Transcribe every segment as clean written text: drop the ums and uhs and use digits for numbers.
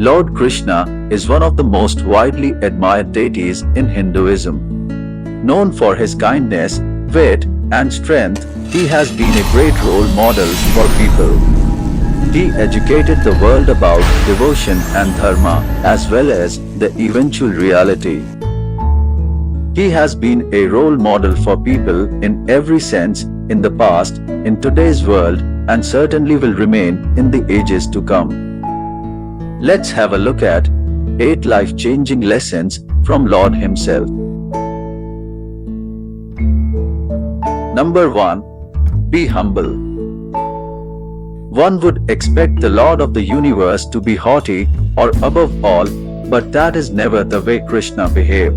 Lord Krishna is one of the most widely admired deities in Hinduism. Known for his kindness, wit, and strength, he has been a great role model for people. He educated the world about devotion and dharma, as well as the eventual reality. He has been a role model for people in every sense in the past, in today's world, and certainly will remain in the ages to come. Let's have a look at 8 life-changing lessons from Lord himself. Number 1. Be humble. One would expect the Lord of the universe to be haughty or above all, but that is never the way Krishna behaved.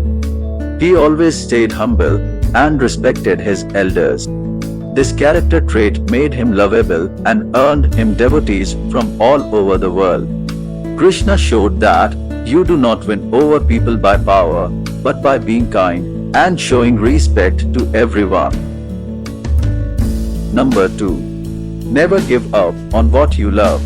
He always stayed humble and respected his elders. This character trait made him lovable and earned him devotees from all over the world. Krishna showed that you do not win over people by power, but by being kind and showing respect to everyone. Number 2. Never give up on what you love.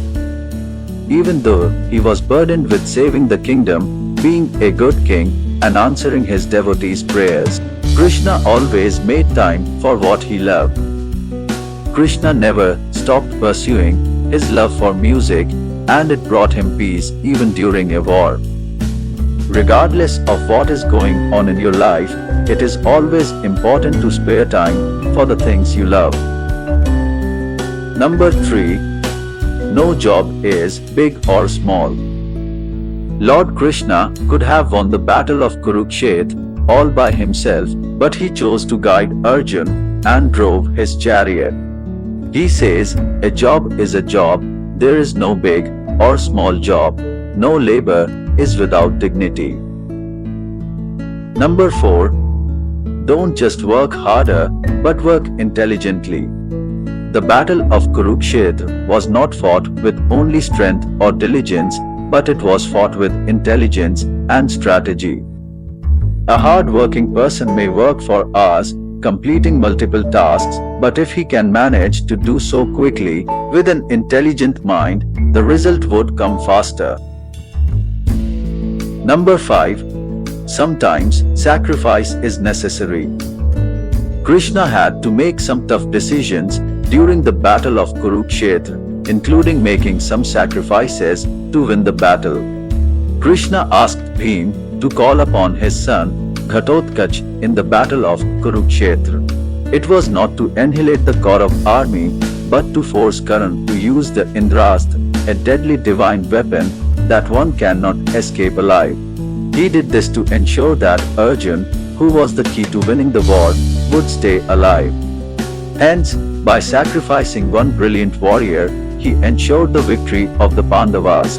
Even though he was burdened with saving the kingdom, being a good king, and answering his devotees' prayers, Krishna always made time for what he loved. Krishna never stopped pursuing his love for music, and it brought him peace even during a war. Regardless of what is going on in your life, it is always important to spare time for the things you love. Number 3. No job is big or small. Lord Krishna could have won the battle of Kurukshetra all by himself, but he chose to guide Arjun and drove his chariot. He says, a job is a job, there is no big or small job, no labor is without dignity. Number 4. Don't just work harder, but work intelligently. The battle of Kurukshetra was not fought with only strength or diligence, but it was fought with intelligence and strategy. A hard-working person may work for hours, completing multiple tasks, but if he can manage to do so quickly, with an intelligent mind, the result would come faster. Number 5. Sometimes sacrifice is necessary. Krishna had to make some tough decisions during the battle of Kurukshetra, including making some sacrifices to win the battle. Krishna asked Bhim to call upon his son Ghatotkacha in the battle of Kurukshetra. It was not to annihilate the Kaurav army, but to force Karan to use the Indrastra, a deadly divine weapon that one cannot escape alive. He did this to ensure that Arjun, who was the key to winning the war, would stay alive. Hence, by sacrificing one brilliant warrior, he ensured the victory of the Pandavas.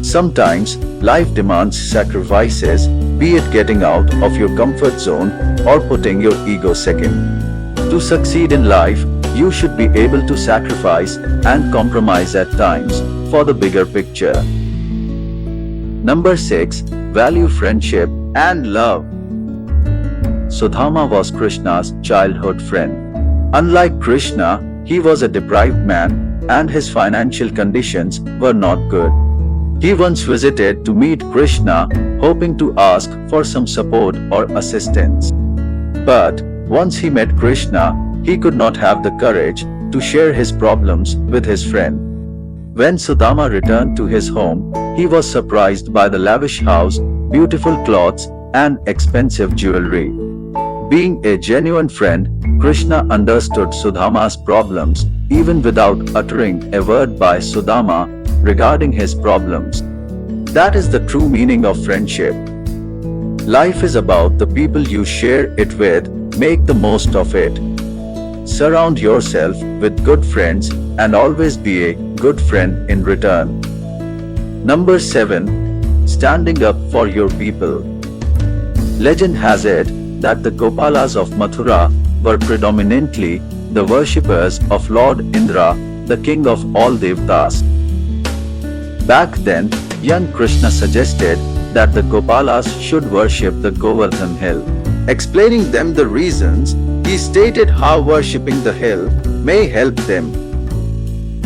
Sometimes, life demands sacrifices, be it getting out of your comfort zone or putting your ego second. To succeed in life, you should be able to sacrifice and compromise at times for the bigger picture. Number 6. Value friendship and love. Sudama was Krishna's childhood friend. Unlike Krishna, he was a deprived man, and his financial conditions were not good. He once visited to meet Krishna, hoping to ask for some support or assistance. But once he met Krishna, he could not have the courage to share his problems with his friend. When Sudama returned to his home, he was surprised by the lavish house, beautiful clothes, and expensive jewelry. Being a genuine friend, Krishna understood Sudama's problems, even without uttering a word by Sudama regarding his problems. That is the true meaning of friendship. Life is about the people you share it with, make the most of it. Surround yourself with good friends and always be a good friend in return. Number 7. Standing up for your people. Legend has it that the Gopalas of Mathura were predominantly the worshippers of Lord Indra, the king of all Devatas. Back then, young Krishna suggested that the Gopalas should worship the Govardhan hill. Explaining them the reasons, he stated how worshipping the hill may help them.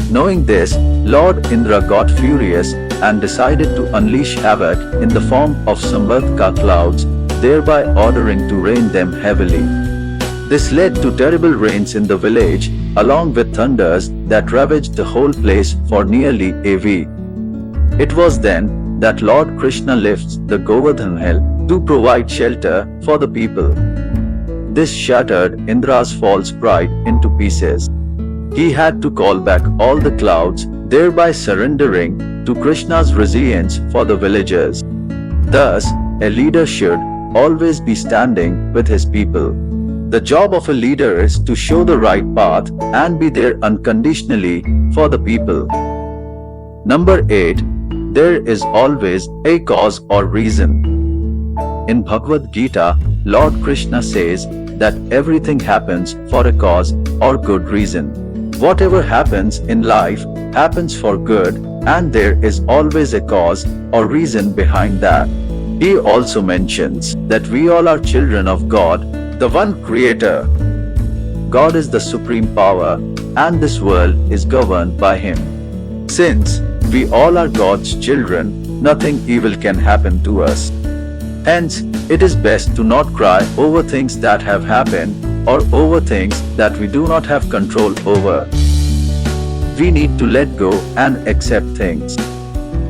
Knowing this, Lord Indra got furious and decided to unleash havoc in the form of Samvatka clouds, thereby ordering to rain them heavily. This led to terrible rains in the village, along with thunders that ravaged the whole place for nearly a week. It was then that Lord Krishna lifts the Govardhan hill to provide shelter for the people. This shattered Indra's false pride into pieces. He had to call back all the clouds, thereby surrendering to Krishna's resilience for the villagers. Thus, a leader should always be standing with his people. The job of a leader is to show the right path and be there unconditionally for the people. Number 8. There is always a cause or reason. In Bhagavad Gita, Lord Krishna says that everything happens for a cause or good reason. Whatever happens in life happens for good, and there is always a cause or reason behind that. He also mentions that we all are children of God, the one Creator. God is the supreme power, and this world is governed by Him. Since we all are God's children, nothing evil can happen to us. Hence, it is best to not cry over things that have happened or over things that we do not have control over. We need to let go and accept things.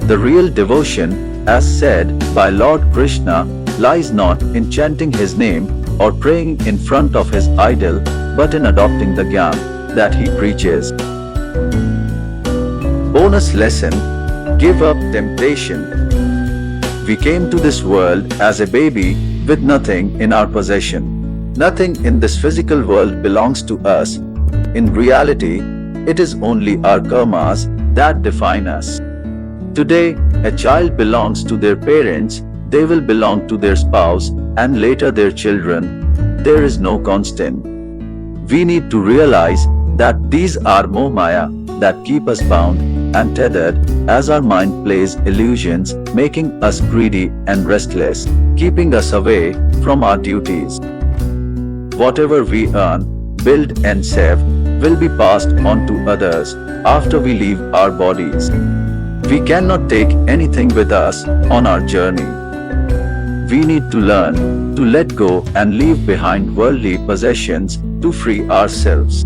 The real devotion, as said by Lord Krishna, lies not in chanting His name or praying in front of His idol, but in adopting the Gyan that He preaches. Bonus lesson: give up temptation. We came to this world as a baby with nothing in our possession. Nothing in this physical world belongs to us. In reality, it is only our karmas that define us. Today, a child belongs to their parents, they will belong to their spouse, and later their children. There is no constant. We need to realize that these are Moh-Maya that keep us bound and tethered as our mind plays illusions, making us greedy and restless, keeping us away from our duties. Whatever we earn, build and save will be passed on to others after we leave our bodies. We cannot take anything with us on our journey. We need to learn to let go and leave behind worldly possessions to free ourselves.